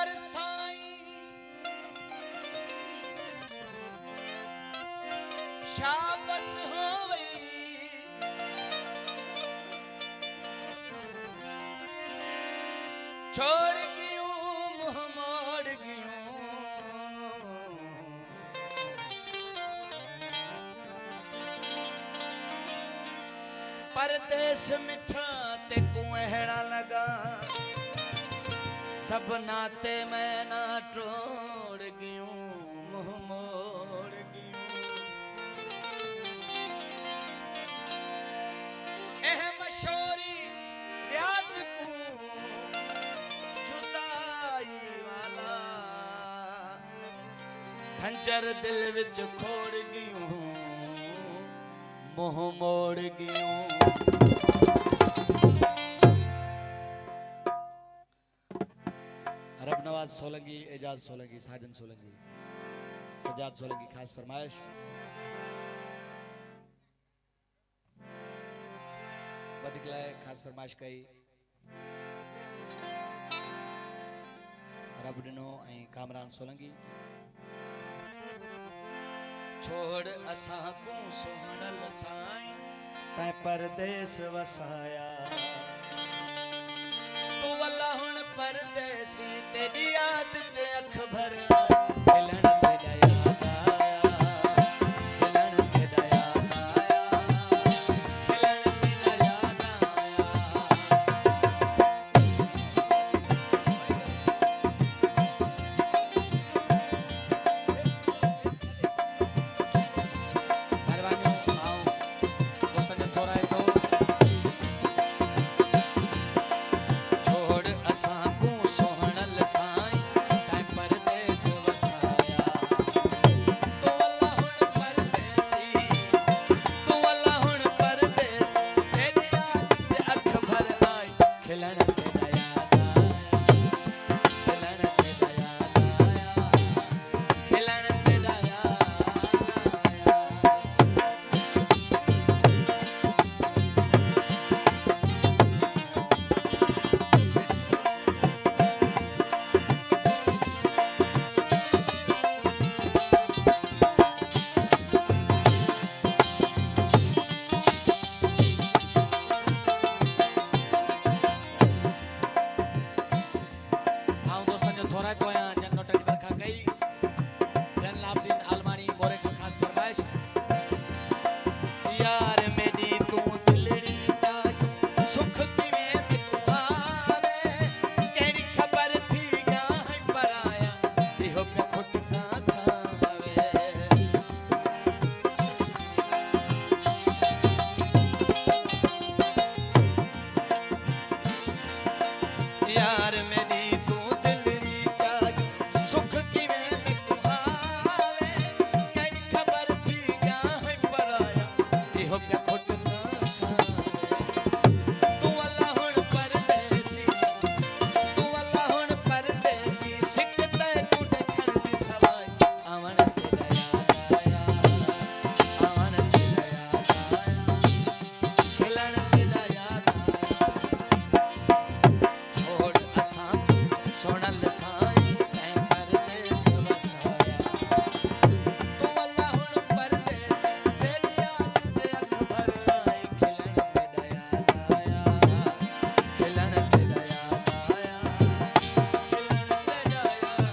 पर साईं शाबस हो वई छोड़ गियूं मुंह मोड़ गियूं परदेस मिठा ते कुहड़ा लगा सब नाते मैं ना टोड़ गियूं मुंह मोड़ गियूं एह मशोरी रियाज को जुदाई वाला खंजर दिल विच खोड़ गियूं मुंह मोड़ गियूं रब नवाज सोलंकी, एजाज सोलंकी, साजन सोलंकी, सजाद सोलंकी खास फरमाइश। बदगलाए खास फरमाइश कई रब दिनो ऐं कामरान सोलंकी। छोड़ असां को सोहणल साईं तैं परदेस वसाया तू वल्ला हुण परदेसी तेरी याद च अख भर खिलण तेरा याद आया खिलण तेरा याद आया खिलण तेरा याद आया यार मेरी तू दिलरी चाग सुख किवें मिटवावे कई खबर थी क्या है पराया इहो क्या खुट का तू अल्लाह हुण परदेसी तू अल्लाह हुण परदेसी सिख ते तू देखण दी सवाई आवन तेरा याद आया आवन तेरा याद आया खिलण तेरा याद सोनल साईं तैं परदेस वसाया तू वल्ला हुण परदेस तेरी याद च अख भर आई खिलण तेरा याद आया खिलण तेरा याद आया खिलण तेरा याद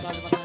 साज बना